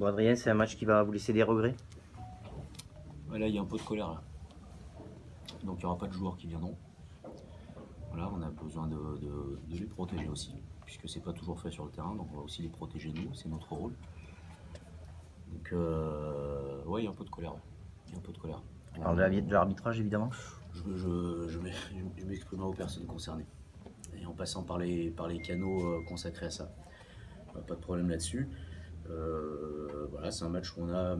Bon, Adrien, c'est un match qui va vous laisser des regrets? Là, il y a un peu de colère là. Donc il n'y aura pas de joueurs qui viendront. Voilà, on a besoin de les protéger aussi, puisque c'est pas toujours fait sur le terrain, donc on va aussi les protéger nous, c'est notre rôle. Donc ouais, il y a un peu de colère. Il y a un peu de colère. On parle de l'arbitrage, évidemment. Je m'exprimerai aux personnes concernées. Et en passant par les canaux consacrés à ça. Pas de problème là-dessus. Voilà, c'est un match où on a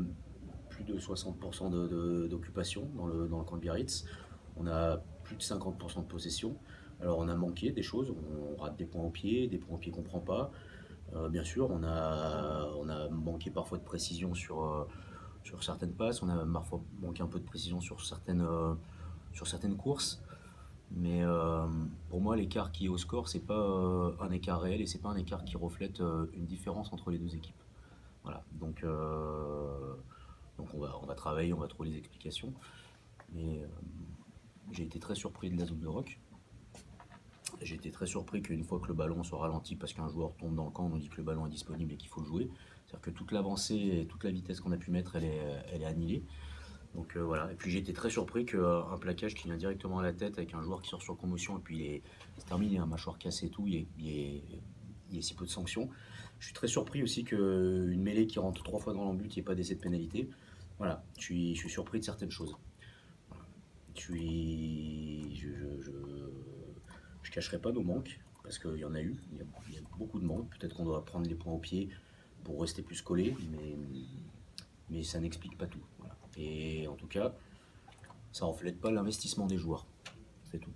plus de 60% d'occupation dans le camp de Biarritz. On a plus de 50% de possession. Alors on a manqué des choses, on rate des points au pied qu'on ne prend pas. Bien sûr, on a manqué parfois de précision sur certaines passes, on a parfois manqué un peu de précision sur certaines courses. Mais pour moi, l'écart qui est au score, c'est pas un écart réel et c'est pas un écart qui reflète une différence entre les deux équipes. Voilà, donc on va travailler, on va trouver les explications. Mais j'ai été très surpris de la zone de rock. J'ai été très surpris qu'une fois que le ballon se ralentit parce qu'un joueur tombe dans le camp, on nous dit que le ballon est disponible et qu'il faut le jouer. C'est-à-dire que toute l'avancée et toute la vitesse qu'on a pu mettre, elle est annihilée. Donc voilà. Et puis j'ai été très surpris qu'un plaquage qui vient directement à la tête avec un joueur qui sort sur commotion et puis c'est terminé, un mâchoire cassé et tout, il y ait si peu de sanctions. Je suis très surpris aussi qu'une mêlée qui rentre 3 fois dans l'embut, il n'y ait pas d'essai de pénalité. Voilà, je suis surpris de certaines choses. Voilà. Je cacherai pas nos manques, parce qu'il y en a eu, il y a beaucoup de manques. Peut-être qu'on doit prendre les points au pied pour rester plus collé, mais ça n'explique pas tout. Voilà. Et en tout cas, ça ne reflète pas l'investissement des joueurs. C'est tout.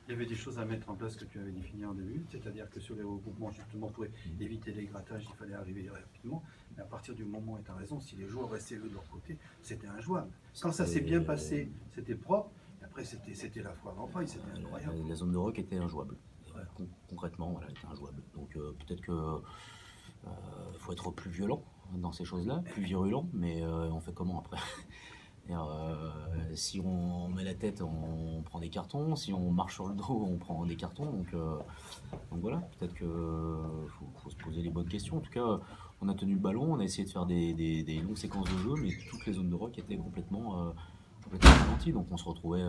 Il y avait des choses à mettre en place que tu avais définies en début, c'est-à-dire que sur les regroupements, justement, pour éviter les grattages, il fallait arriver rapidement. Mais à partir du moment, et tu as raison, si les joueurs restaient eux de leur côté, c'était injouable. Quand ça s'est bien passé, c'était propre. Et après, c'était la foire en paille, c'était incroyable. La zone de rock était injouable. Concrètement, voilà, elle était injouable. Donc peut-être que faut être plus violent dans ces choses-là, plus virulent, mais on fait comment après? Si on met la tête, on prend des cartons. Si on marche sur le dos, on prend des cartons. Donc voilà, peut-être qu'il faut se poser les bonnes questions. En tout cas, on a tenu le ballon, on a essayé de faire des longues séquences de jeu, mais toutes les zones de rock étaient complètement ralenties. Donc on se retrouvait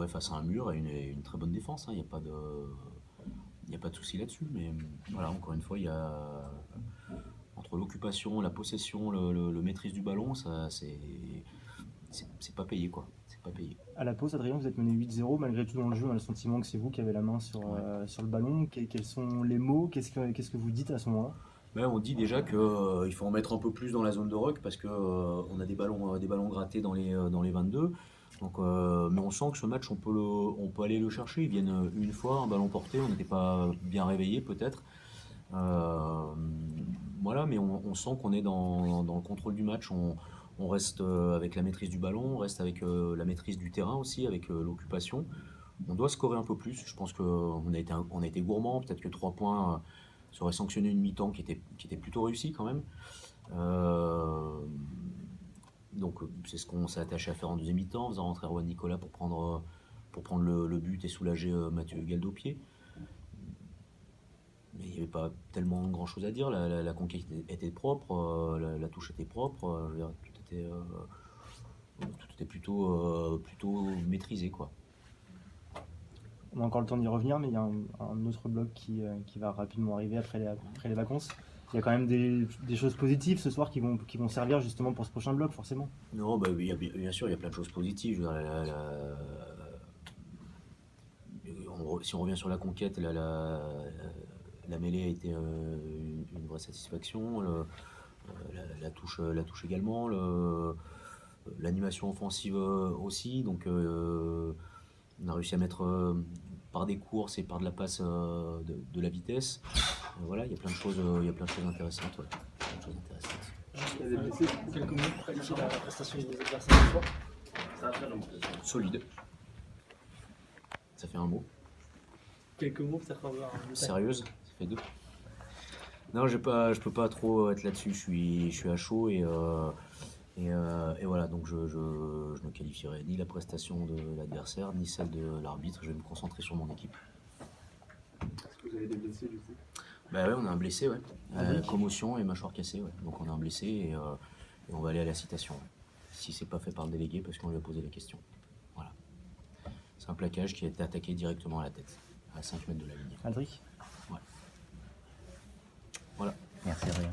face à un mur et une très bonne défense. Il n'y a pas de souci là-dessus. Mais voilà, encore une fois, il y a entre l'occupation, la possession, le maîtrise du ballon, ça c'est pas payé quoi. C'est pas payé. À la pause, Adrien, vous êtes mené 8-0. Malgré tout, dans le jeu, on a le sentiment que c'est vous qui avez la main sur le ballon. Quels sont les mots? Qu'est-ce que vous dites à ce moment-là? On dit déjà qu'il faut en mettre un peu plus dans la zone de rock parce qu'on a des ballons grattés dans les 22. Donc, mais on sent que ce match, on peut aller le chercher. Ils viennent une fois, un ballon porté, on n'était pas bien réveillé peut-être. Voilà, mais on sent qu'on est dans le contrôle du match. On reste avec la maîtrise du ballon, on reste avec la maîtrise du terrain aussi, avec l'occupation. On doit scorer un peu plus. Je pense qu'on a été gourmand. Peut-être que 3 points ça aurait sanctionné une mi-temps qui était plutôt réussie quand même. Donc c'est ce qu'on s'est attaché à faire en deuxième mi-temps, en faisant rentrer Erwan Nicolas pour prendre le but et soulager Mathieu Galdopier. Mais il n'y avait pas tellement grand chose à dire. La conquête était propre, la touche était propre. Je veux dire, tout était plutôt maîtrisé quoi. On a encore le temps d'y revenir, mais il y a un autre bloc qui va rapidement arriver après les vacances. Il y a quand même des choses positives ce soir qui vont servir justement pour ce prochain bloc, forcément. Non, bien sûr, il y a plein de choses positives. Je veux dire, si on revient sur la conquête, la mêlée a été une vraie satisfaction. La touche également. L'animation offensive aussi. Donc on a réussi à mettre par des courses et par de la passe de la vitesse. Voilà, il y a plein de choses intéressantes. Ouais. Quelques mots pour qualifier la prestation des adversaires ce soir? Solide. Ça fait un mot. Quelques mots peut-être avoir sérieuse, ça fait 2. Non, je peux pas trop être là-dessus. Je suis à chaud et voilà. Donc je ne qualifierai ni la prestation de l'adversaire ni celle de l'arbitre. Je vais me concentrer sur mon équipe. Est-ce que vous avez des blessés du coup? Bah ouais, on a un blessé, ouais. Adric. Commotion et mâchoire cassée, ouais. Donc on a un blessé et on va aller à la citation. Ouais. Si c'est pas fait par le délégué parce qu'on lui a posé la question. Voilà. C'est un plaquage qui a été attaqué directement à la tête, à 5 mètres de la ligne. Aldric. Voilà. Merci Adrien.